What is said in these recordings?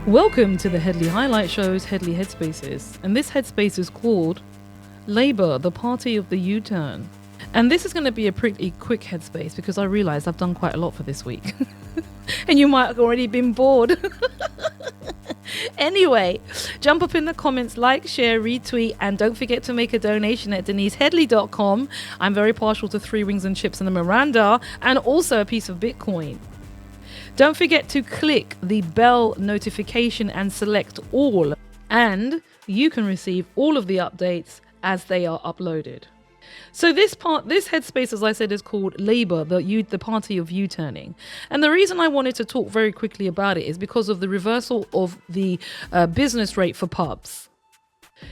Welcome to the Headley Highlight Show's Headley Headspaces, and this Headspace is called Labour, the Party of the U-Turn. And this is going to be a pretty quick Headspace because I realised I've done quite a lot for this week. And you might have already been bored. Anyway, jump up in the comments, like, share, retweet, and don't forget to make a donation at deniseheadley.com. I'm very partial to 3 Wings and Chips and a Miranda, and also a piece of Bitcoin. Don't forget to click the bell notification and select all, and you can receive all of the updates as they are uploaded. So this Headspace, as I said, is called Labour, the Party of U-Turning. And the reason I wanted to talk very quickly about it is because of the reversal of the business rate for pubs.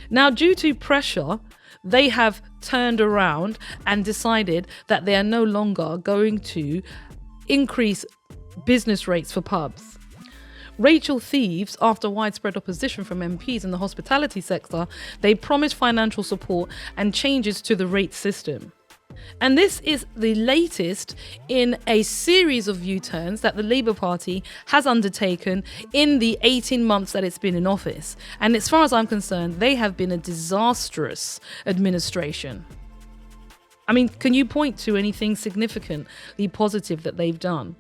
Now, due to pressure, they have turned around and decided that they are no longer going to increase business rates for pubs. Rachel Thieves, after widespread opposition from MPs in the hospitality sector, they promised financial support and changes to the rate system. And this is the latest in a series of U-turns that the Labour Party has undertaken in the 18 months that it's been in office. And as far as I'm concerned, they have been a disastrous administration. I mean, can you point to anything significantly positive that they've done?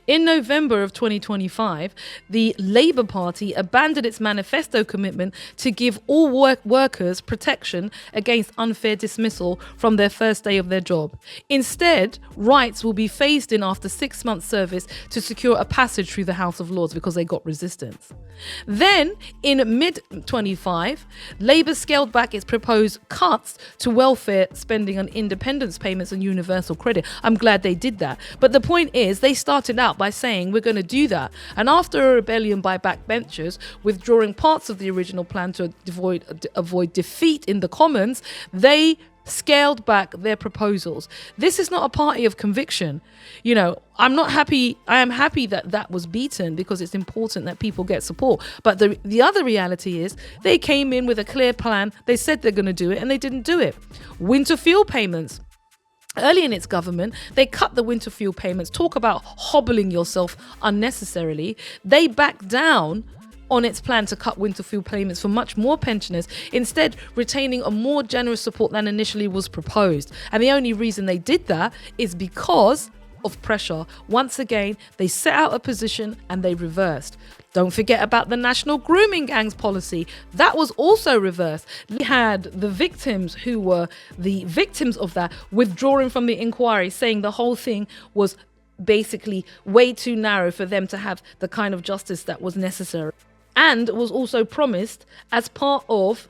In November of 2025, the Labour Party abandoned its manifesto commitment to give all workers protection against unfair dismissal from their first day of their job. Instead, rights will be phased in after 6 months' service to secure a passage through the House of Lords because they got resistance. Then, in mid-25, Labour scaled back its proposed cuts to welfare spending on independence payments and universal credit. I'm glad they did that. But the point is, they started out by saying we're going to do that, and after a rebellion by backbenchers withdrawing parts of the original plan to avoid defeat in the Commons, they scaled back their proposals. This is not a party of conviction. You know, I'm not happy. I am happy that that was beaten because it's important that people get support. But the other reality is they came in with a clear plan. They said they're going to do it and they didn't do it. Winter fuel payments. Early in its government, they cut the winter fuel payments. Talk about hobbling yourself unnecessarily. They backed down on its plan to cut winter fuel payments for much more pensioners, instead retaining a more generous support than initially was proposed. And the only reason they did that is because of pressure. Once again, they set out a position and they reversed. Don't forget about the National Grooming Gangs policy. That was also reversed. We had the victims who were the victims of that withdrawing from the inquiry, saying the whole thing was basically way too narrow for them to have the kind of justice that was necessary. And was also promised as part of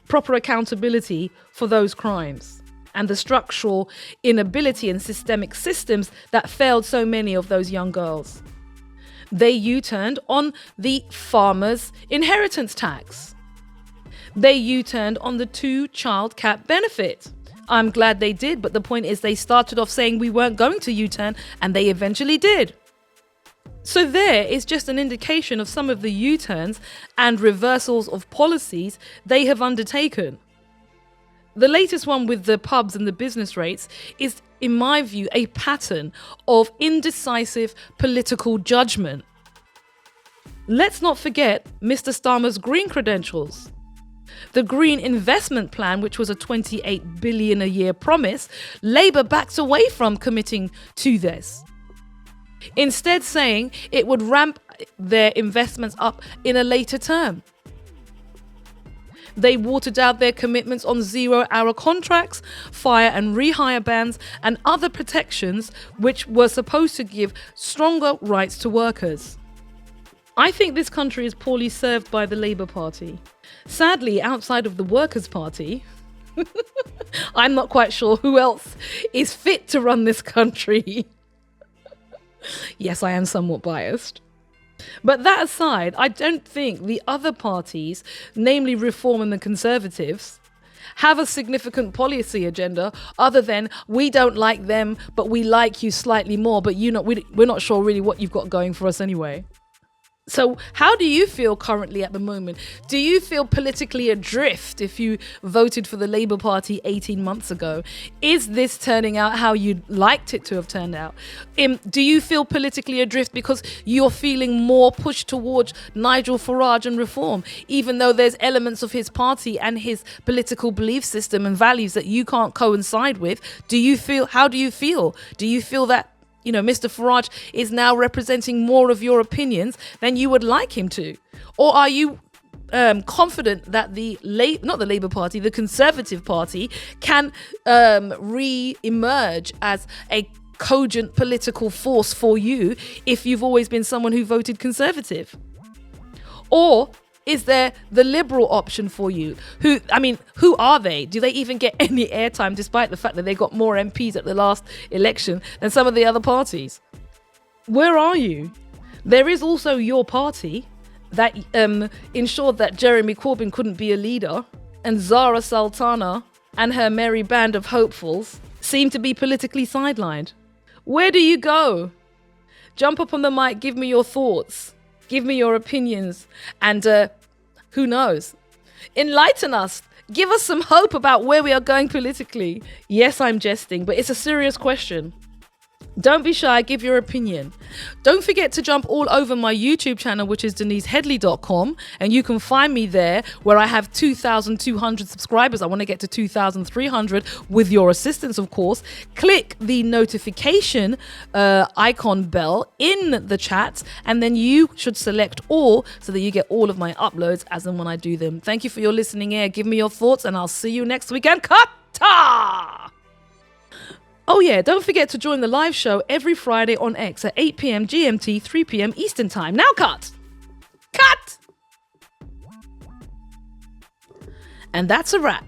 proper accountability for those crimes and the structural inability and systemic systems that failed so many of those young girls. They U-turned on the farmers' inheritance tax. They U-turned on the 2-child cap benefit. I'm glad they did, but the point is they started off saying we weren't going to U-turn, and they eventually did. So there is just an indication of some of the U-turns and reversals of policies they have undertaken. The latest one with the pubs and the business rates is, in my view, a pattern of indecisive political judgment. Let's not forget Mr. Starmer's green credentials. The Green Investment Plan, which was a $28 billion a year promise, Labour backed away from committing to this. Instead saying it would ramp their investments up in a later term. They watered down their commitments on 0-hour contracts, fire and rehire bans, and other protections which were supposed to give stronger rights to workers. I think this country is poorly served by the Labour Party. Sadly, outside of the Workers' Party, I'm not quite sure who else is fit to run this country. Yes, I am somewhat biased. But that aside, I don't think the other parties, namely Reform and the Conservatives, have a significant policy agenda other than we don't like them, but we like you slightly more, but we're not sure really what you've got going for us anyway. So how do you feel currently at the moment? Do you feel politically adrift if you voted for the Labour Party 18 months ago? Is this turning out how you'd liked it to have turned out? Do you feel politically adrift because you're feeling more pushed towards Nigel Farage and reform, even though there's elements of his party and his political belief system and values that you can't coincide with? How do you feel? Do you feel that Mr. Farage is now representing more of your opinions than you would like him to? Or are you confident that not the Labour Party, the Conservative Party can re-emerge as a cogent political force for you if you've always been someone who voted Conservative? Or is there the Liberal option for you? Who are they? Do they even get any airtime despite the fact that they got more MPs at the last election than some of the other parties? Where are you? There is also your party that ensured that Jeremy Corbyn couldn't be a leader, and Zara Sultana and her merry band of hopefuls seem to be politically sidelined. Where do you go? Jump up on the mic, give me your thoughts, give me your opinions, and who knows? Enlighten us. Give us some hope about where we are going politically. Yes, I'm jesting, but it's a serious question. Don't be shy, give your opinion. Don't forget to jump all over my YouTube channel, which is DeniseHeadley.com, and you can find me there where I have 2,200 subscribers. I want to get to 2,300 with your assistance, of course. Click the notification icon bell in the chat, and then you should select all so that you get all of my uploads as and when I do them. Thank you for your listening ear. Give me your thoughts, and I'll see you next weekend. Kata! Oh yeah, don't forget to join the live show every Friday on X at 8 p.m. GMT, 3 p.m. Eastern Time. Now cut! Cut! And that's a wrap.